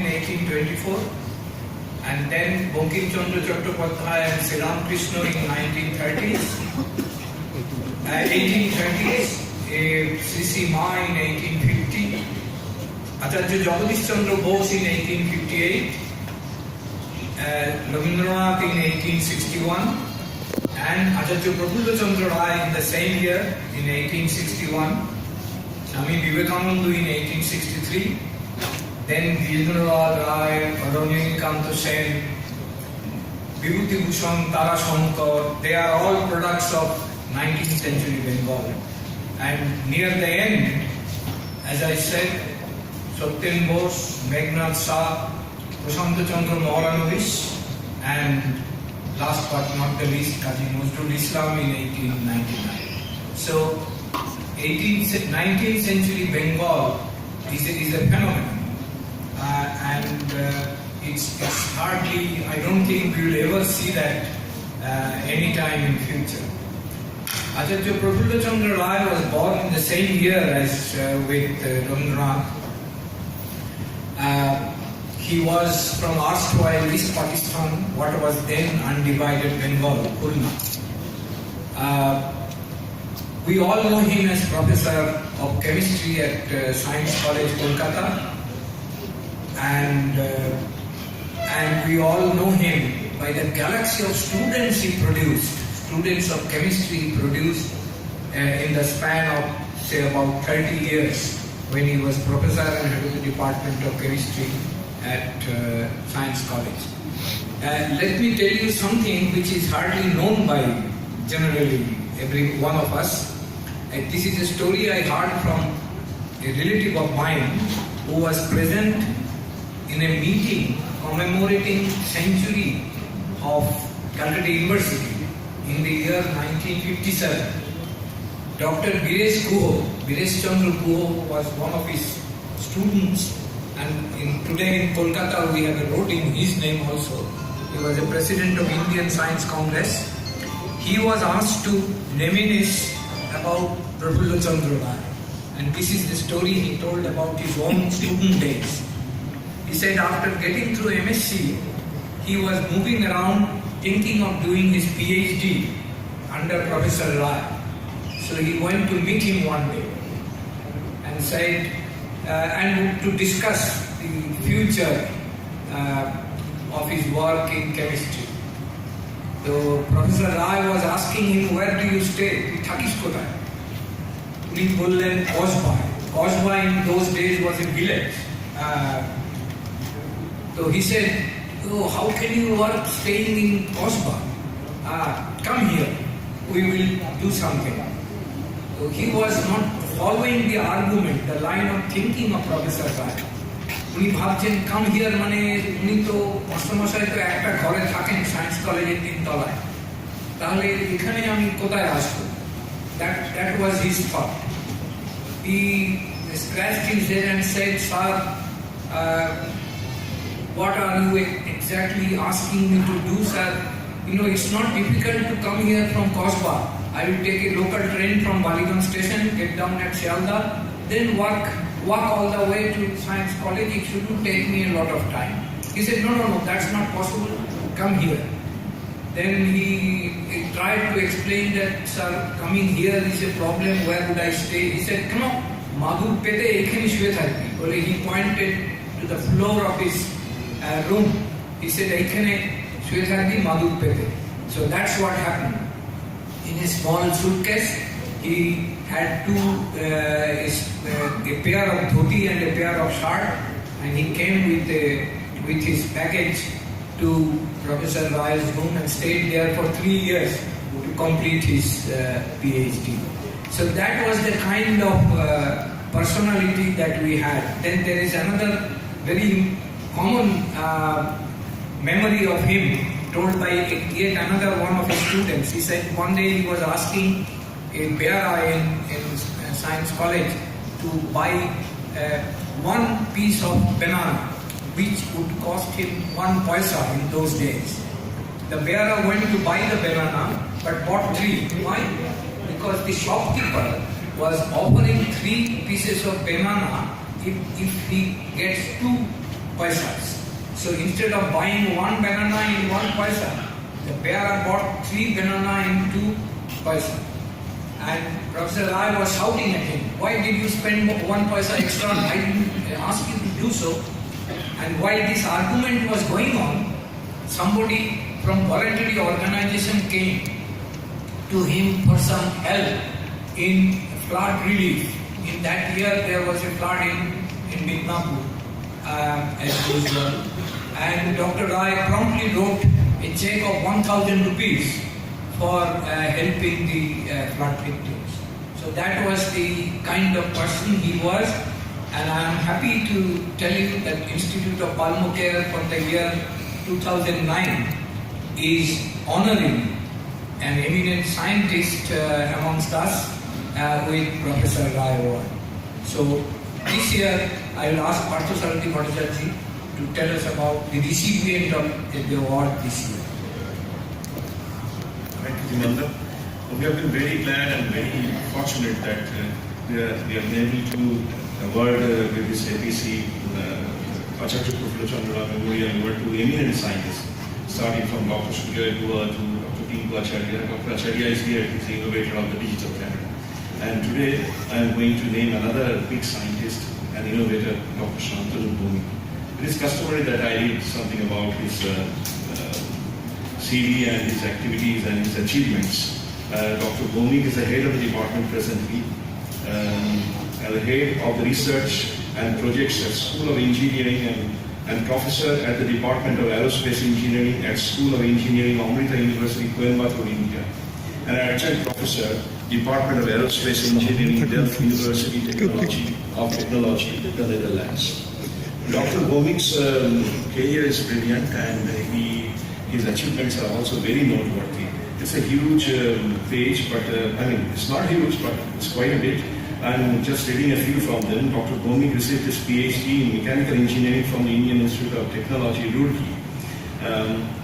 in 1824, and then Bankim Chandra Chattopadhyay and Sri Ramakrishna in 1830s, C.C. Ma in 1850, Acharya Jagadish Chandra Bose in 1858, Rabindranath in 1861, and Acharya Prafulla Chandra Rai in the same year in 1861, Swami Vivekananda in 1863, then Virendra Rai, Ranjini Sen, Vibhuti Bhushan, Tara Shankar, they are all products of 19th century Bengal. And near the end, as I said, Satyam Bose, Meghnad Shah, Prashant Chandra Maulanovish, and last but not the least, Kazi Nazrul Islam in 1899. So, 19th century Bengal is a phenomenon. It's hardly, I don't think we will ever see that any time in future. Acharya Prafulla Chandra Rai was born in the same year as with Rabindranath. He was from erstwhile East Pakistan, what was then undivided Bengal, Khulna. We all know him as Professor of Chemistry at Science College, Kolkata, and we all know him by the galaxy of students he produced, students of chemistry he produced in the span of, say, about 30 years when he was Professor and head of the Department of Chemistry at Science College. Let me tell you something which is hardly known by generally every one of us. This is a story I heard from a relative of mine who was present in a meeting commemorating century of Calcutta University in the year 1957. Dr. Biresh Chandra Guho was one of his students, and today in Kolkata we have a road in his name also. He was the president of Indian Science Congress. He was asked to reminisce about Prafulla Chandra Rai, and this is the story he told about his own student days. He said after getting through MSc, he was moving around thinking of doing his PhD under Professor Rai. So he went to meet him one day and said, and to discuss the future of his work in chemistry. So Professor Rai was asking him, where do you stay? Thakish kothay? Uni bollen Kosba. Kosba in those days was a village. So he said, oh, how can you work staying in Kosba? Come here, we will do something. So he was not following the argument, the line of thinking of Professor Rai. উনি ভাবছেন come here মানে উনি তো মাস্টারমশাই তো একটা ঘরে থাকেন সায়েন্স কলেজের 3 তলায়, তাহলে এখানে আমি কোথায় আসবো? That was his thought. He scratched his head and said, sir, what are you exactly asking me to do, sir? You know, it's not difficult to come here from Kosba. I will take a local train from Baliganj station, get down at Sialda, then walk all the way to Science College. It shouldn't take me a lot of time. He said, no, that's not possible. Come here. Then he tried to explain that, sir, coming here is a problem. Where would I stay? He said, come on, Madhur Pete ekhani shuye thakbi. He pointed to the floor of his room. He said, ekhane shuye thakbi Madhur Pete. So that's what happened. In a small suitcase, he had a pair of dhoti and a pair of shirt, and he came with his package to Professor Rai's room and stayed there for 3 years to complete his PhD. So that was the kind of personality that we had. Then there is another very common memory of him told by yet another one of his students. He said one day he was asking a Bera in Science College to buy one piece of banana which would cost him 1 paisa in those days. The bearer went to buy the banana but bought 3. Why? Because the shopkeeper was offering 3 pieces of banana if he gets 2 paisas. So instead of buying one banana in 1 paisa, the bearer bought 3 banana in 2 paisa. And Professor Rai was shouting at him, why did you spend 1 paisa extra? I didn't ask you to do so. And while this argument was going on, somebody from voluntary organization came to him for some help in flood relief. In that year there was a flood in Midnapur, as usual. And Dr. Rai promptly wrote a check of 1,000 rupees for helping the flood victims. So that was the kind of person he was, and I am happy to tell you that Institute of PULMOCON for the year 2009 is honoring an eminent scientist amongst us with Professor Rai Award. So this year I will ask Parthasarathi Bhattacharya to tell us about the recipient of the award this year. Thank you, Dimanda. We have been very glad and very fortunate that we have been able to award with this APC Acharya Prafula Chandra Memorial Award to eminent scientists, starting from Dr. Surya Dua to Dr. Tinku Acharya. Dr. Acharya is here, he is the innovator of the digital camera. And today I am going to name another big scientist and innovator, Dr. Shantanu. It is customary that I read something about his CV and his activities and his achievements. Dr. Bhowmik is the head of the department presently, the head of the research and projects at School of Engineering and professor at the Department of Aerospace Engineering at School of Engineering, Amrita University, Coimbatore, India, and adjunct professor, Department of Aerospace Engineering, Delft University of Technology, the Netherlands. Dr. Bhowmik's career is brilliant, and his achievements are also very noteworthy. It's a huge page, but it's not huge, but it's quite a bit. I'm just reading a few from them. Dr. Bhowmik received his PhD in Mechanical Engineering from the Indian Institute of Technology, Roorkee.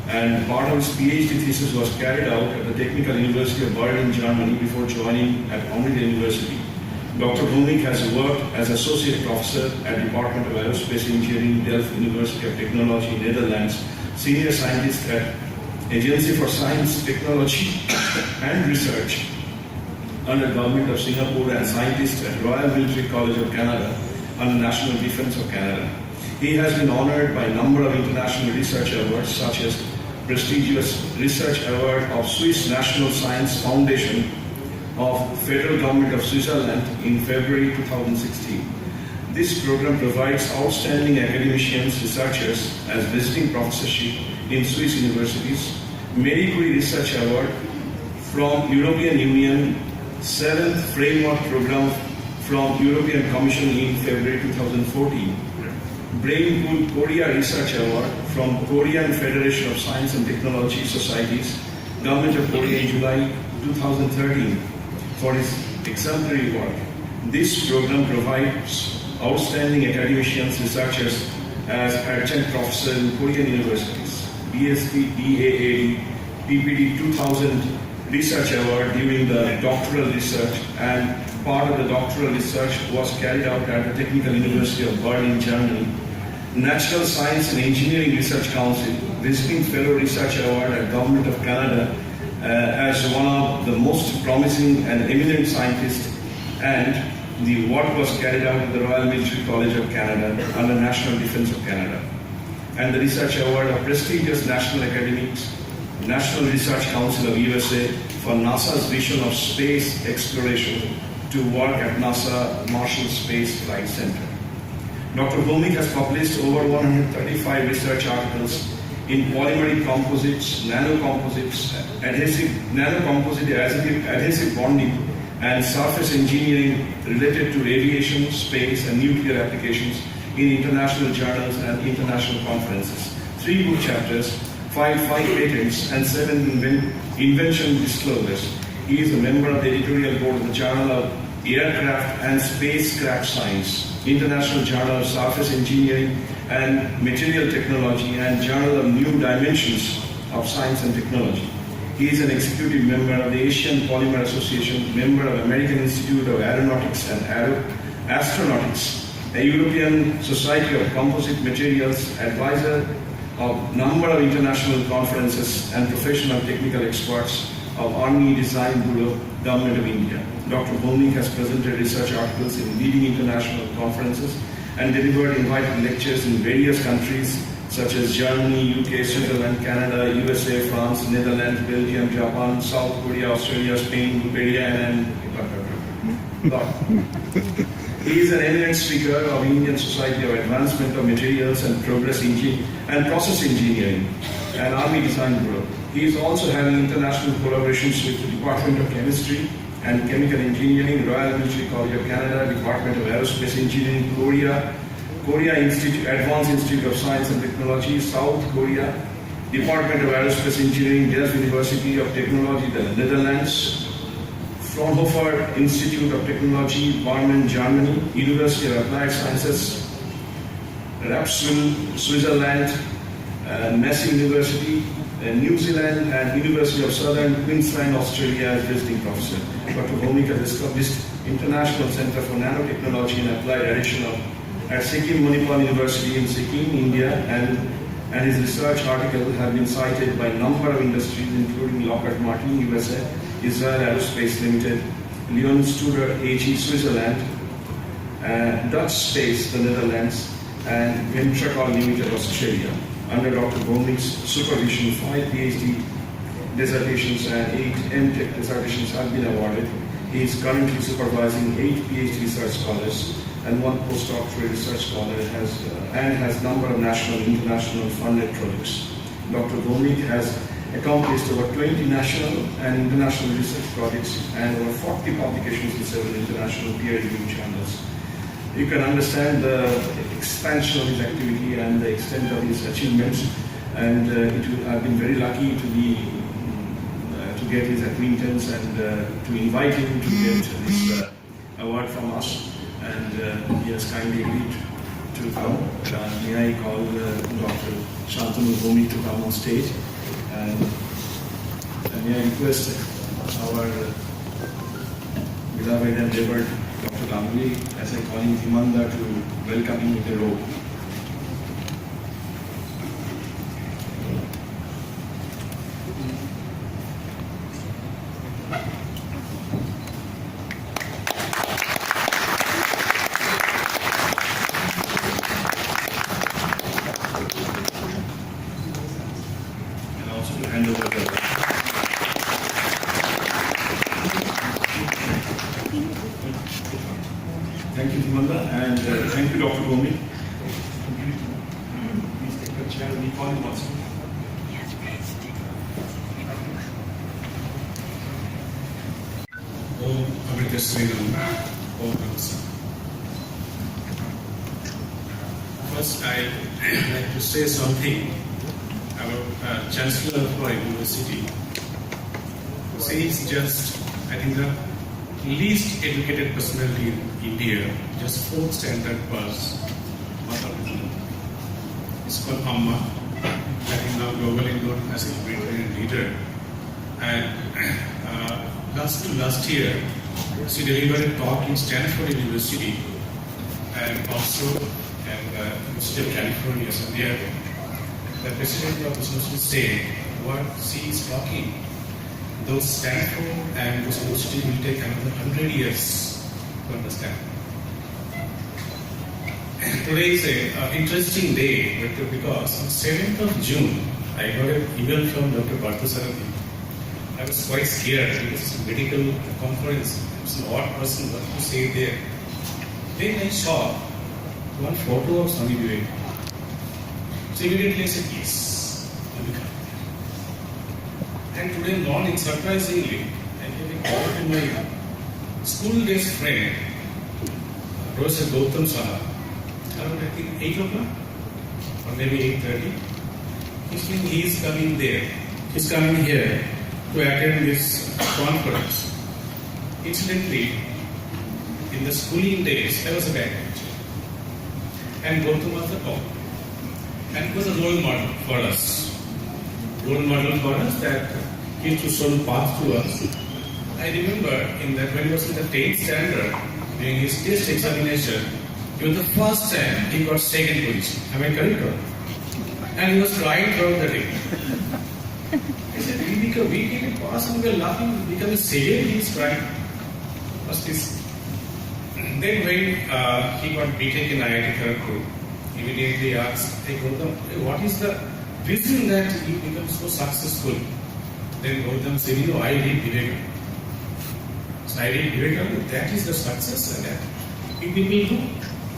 And part of his PhD thesis was carried out at the Technical University of Berlin, Germany, before joining at Amrita University. Dr. Bhowmik has worked as Associate Professor at Department of Aerospace Engineering, Delft University of Technology, Netherlands, Senior Scientist at Agency for Science, Technology and Research under Government of Singapore, and Scientist at Royal Military College of Canada under National Defence of Canada. He has been honoured by a number of international research awards, such as prestigious Research Award of Swiss National Science Foundation of Federal Government of Switzerland in February 2016. This program provides outstanding academicians, researchers as visiting professorship in Swiss universities, Marie Curie Research Award from European Union, 7th Framework Program from European Commission in February 2014, Brain Pool Korea Research Award from Korean Federation of Science and Technology Societies, Government of Korea in July 2013 for his exemplary work. This program provides outstanding academicians, researchers as adjunct professor in Korean universities, BSc, BAAD, PPD 2000 Research Award during the doctoral research, and part of the doctoral research was carried out at the Technical University of Berlin, Germany. Natural Science and Engineering Research Council Visiting Fellow Research Award at Government of Canada as one of the most promising and eminent scientists, and the work was carried out at the Royal Military College of Canada under National Defence of Canada. And the Research Award of prestigious National Academics, National Research Council of USA for NASA's vision of space exploration to work at NASA Marshall Space Flight Center. Dr. Bhowmik has published over 135 research articles in polymeric composites, nanocomposites, adhesive bonding, and surface engineering related to aviation, space, and nuclear applications in international journals and international conferences. 3 book chapters, 5 patents, and 7 invention disclosures. He is a member of the editorial board of the Journal of Aircraft and Spacecraft Science, International Journal of Surface Engineering and Material Technology, and Journal of New Dimensions of Science and Technology. He is an executive member of the Asian Polymer Association, member of American Institute of Aeronautics and Astronautics, a European Society of Composite Materials advisor of number of international conferences and professional technical experts of Army Design Bureau, Government of India. Dr. Bhowmik has presented research articles in leading international conferences and delivered invited lectures in various countries such as Germany, UK, Switzerland, Canada, USA, France, Netherlands, Belgium, Japan, South Korea, Australia, Spain, Bulgaria, and he is an eminent speaker of Indian Society of Advancement of Materials and Process Engineering and Army Design Bureau. He is also having international collaborations with the Department of Chemistry and Chemical Engineering, Royal Military College of Canada, Department of Aerospace Engineering, Korea Institute, Advanced Institute of Science and Technology, South Korea, Department of Aerospace Engineering, Delft University of Technology, the Netherlands, Fraunhofer Institute of Technology, Barmen, Germany, University of Applied Sciences, Rapswil, Switzerland, Messing University, New Zealand, and University of Southern Queensland, Australia as visiting professor. Dr. Bhowmik has established International Center for Nanotechnology and Applied Addition at Sikkim Manipal University in Sikkim, India, and his research articles have been cited by a number of industries including Lockheed Martin, USA, Israel Aerospace Limited, Leon Studer AG, Switzerland, Dutch Space, the Netherlands, and Ventracol Limited, Australia. Under Dr. Bhowmik's supervision, 5 PhD dissertations and 8 MTech dissertations have been awarded. He is currently supervising 8 PhD research scholars and 1 postdoctoral research scholar and has number of national and international funded projects. Dr. Bhowmik has accomplished over 20 national and international research projects and over 40 publications in several international peer-reviewed journals. You can understand the expansion of his activity and the extent of his achievements, and I've been very lucky to get his acquaintance and to invite him to get this award from us, and he has kindly agreed to come. May I call Dr. Shantanu Bhowmik to come on stage, and may I request our beloved and revered Dr. Ganguly, as I call him, Himanda, to welcome him with a robe. And also to hand over the Thank you, Himanda, and thank you, Dr. Bhowmik. Please take the chair. We call him also. First, I'd like to say something about Chancellor of our university. He is just, I think, the least educated personality in India, just 4th standard pass. It's called Amma. I think now globally known as a humanitarian leader. And last year, she delivered a talk in Stanford University and also at the University of California, San Diego. The president of the university said what she is talking, those Stanford and those university will take another 100 years to understand. And today is an interesting day because on 7th of June, I got an email from Dr. Parthasarathy. I was quite scared because it's a medical conference. It's an odd person, what to say there. Then I saw one photo of Swami Vivekananda. So immediately I said, yes, I will come. And today morning, surprisingly, I gave a call to my school days friend, Professor Gautam Saha, around I think 8 o'clock or maybe 8:30. He is coming there. He is coming here to attend this conference. Incidentally, in the schooling days, I was a bad teacher. And Gautam was the top. And it was a role model for us. Role model for us that he used to show the path to us. I remember in that when he was in the 10th standard, during his test examination, It was the first time he got second position. Am I correct? Or? And he was crying throughout the day. I said, we came past and we were laughing because the second he is crying. What's this? Then when he got beaten in IIT Kharagpur, immediately asked, hey Gautam, what is the reason that you become so successful? Then Gautam said, I read Vivekananda. So I read Vivekananda, that is the success and that people do.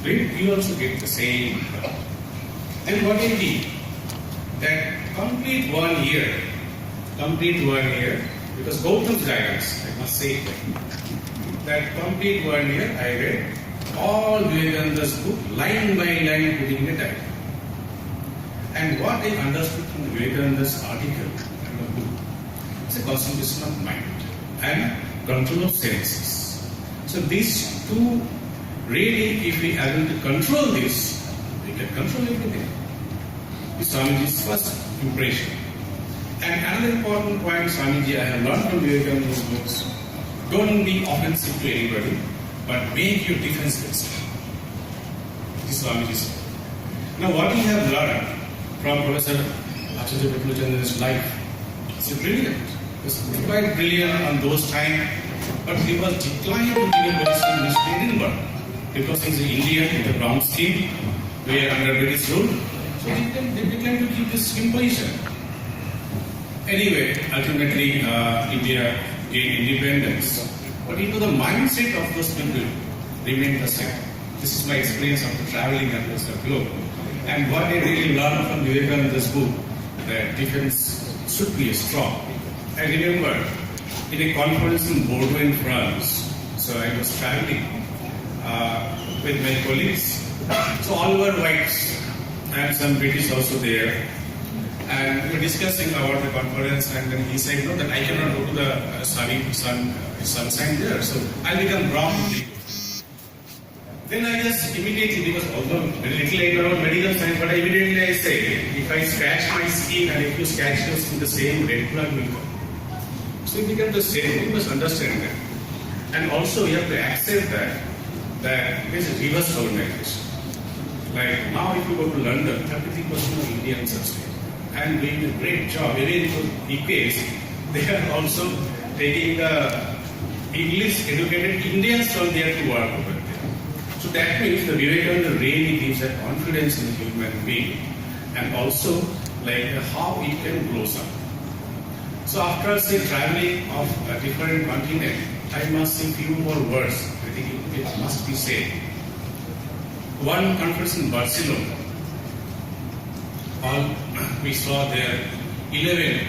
We also get the same. And what he did, that complete 1 year, because Gautam's guidance, I must say that complete 1 year I read all Vivekananda's book, line by line, putting the title. And what I understood from the Vivekananda's article and the book, it's a concentration of mind and control of senses. So these two, really, if we are able to control this, we can control everything. This is Swamiji's first impression. And another important point, Swamiji, I have learned from Vivekananda's books, don't be offensive to anybody, but make your defense best. This is Swamiji's. Now, what we have learned from Professor Acharya Vipulananda's life, it's brilliant. It's quite brilliant on those times, but he was declined to give a medicine which they didn't work. Because he's an Indian with a brown skin, we are under British rule, so they began to keep this imposition. Anyway, ultimately, India gained independence. But the mindset of those people remained the same. This is my experience after traveling across the globe. And what I really learned from Vivekananda's book, that defense should be strong. I remember in a conference in Bordeaux in France, so I was traveling with my colleagues. So all were whites and some British also there. And we were discussing about the conference, and then he said, no, that I cannot go to the sunshine there, so I'll become brown. Then I just immediately, because although a little later on medical science, but immediately I say, if I scratch my skin and if you scratch your skin, the same red blood will come. So it becomes the same. You must understand that. And also you have to accept that this is reverse colonization. Like now if you go to London, 33% of Indians are staying and doing a great job. Even for EPAs, they are also taking the English educated Indians from there to work over there. So that means the Vivekananda really gives a confidence in the human being and also like how it can grow up. So after say traveling of a different continent, I must say few more words. I think it must be said. One conference in Barcelona, we saw there 11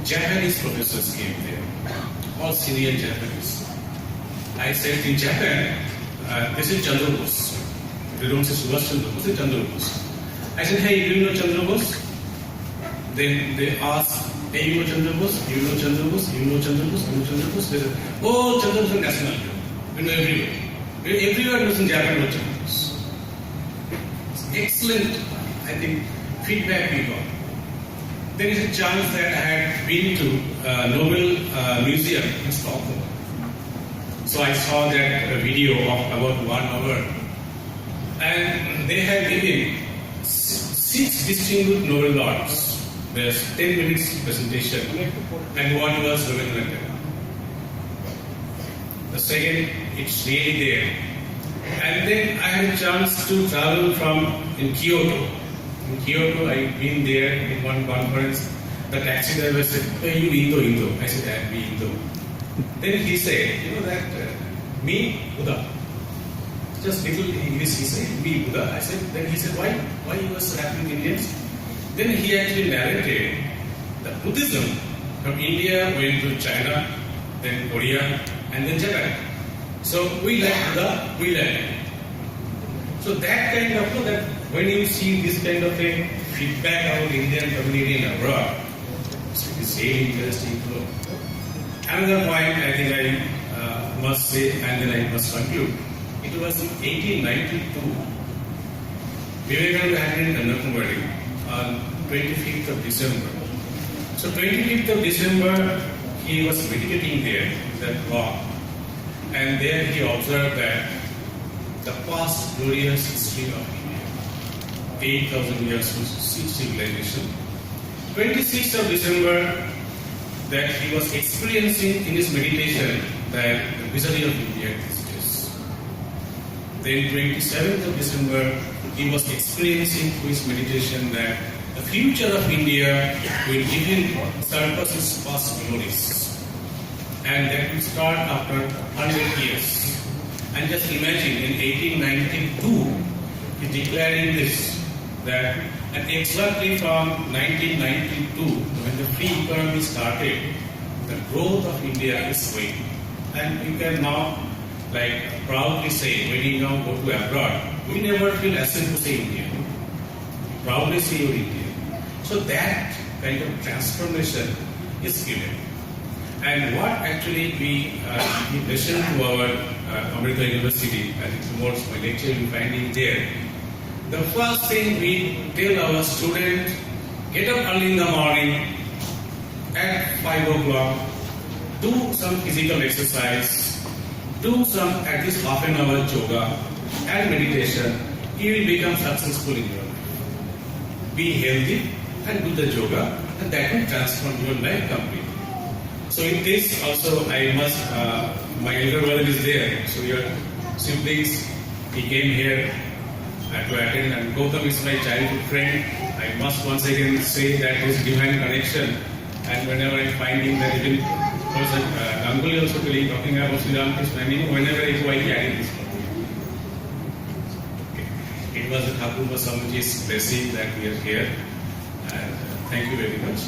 Japanese professors came there, all senior Japanese. I said in Japan, this is Chandra Bose. They don't say Subhash Chandra Bose, they say Chandra Bose. I said, hey, do you know Chandra Bose? Then they asked, hey, you know Chandra Bose? You know Chandra Bose? You know Chandra Bose? You know Chandra Bose? They said, oh, Chandra Bose is national hero. You know everywhere. Everywhere knows in Japan about Chandra Bose. It's excellent, I think, feedback we got. There is a chance that I had been to Nobel Museum in Stockholm. So I saw that video of about 1 hour. And they had given 6 distinguished Nobel laureates. There's 10 minutes presentation. And one was Rabindranath Tagore. The second, it's really there. And then I had a chance to travel in Kyoto. In Kyoto, I've been there in one conference. The taxi driver said, hey, you Indo. I said, I'll be Indo. Then he said, you know that, me, Buddha. Just little English he said, me, Buddha. I said, then he said, why you were slapping Indians? Then he actually narrated that Buddhism from India went to China, then Korea, and then Japan. So we like Buddha, we like it. So that kind of, that when you see this kind of a feedback about Indian community in abroad, so it's really interesting to know. Another point I think I must say, and then I must conclude. It was in 1892, Vivekananda had been in Kanyakumari on 25th of December. So 25th of December, he was meditating there, that walk. And there he observed that the past glorious history of India. 8,000 years of civilization. 26th of December, that he was experiencing in his meditation that the misery of India exists. Then 27th of December, he was experiencing through his meditation that the future of India will even surpass its past glories. And that will start after 100 years. And just imagine, in 1892, he declaring this, that and exactly from 1992, when the free economy started, the growth of India is going. And we can now proudly say, when you now go to abroad, we never feel ashamed to say Indian. We proudly say you're Indian. So that kind of transformation is given. And what actually we listen to our Amrita University, I think tomorrow's my lecture you'll find it there. The first thing we tell our students, get up early in the morning at 5 o'clock, do some physical exercise, do some at least half an hour yoga and meditation, you will become successful in your life. Be healthy and do the yoga, and that will transform your life completely. So in this also I must, my elder brother is there, so your siblings, he came here to attend, and Gautam is my childhood friend. I must once again say that his divine connection, and whenever I'm finding that even because Ganguly also talking about Sri Ramakrishna, whenever I go I carry this for me. Okay. It was the Thakur Swamiji's blessing that we are here, and thank you very much.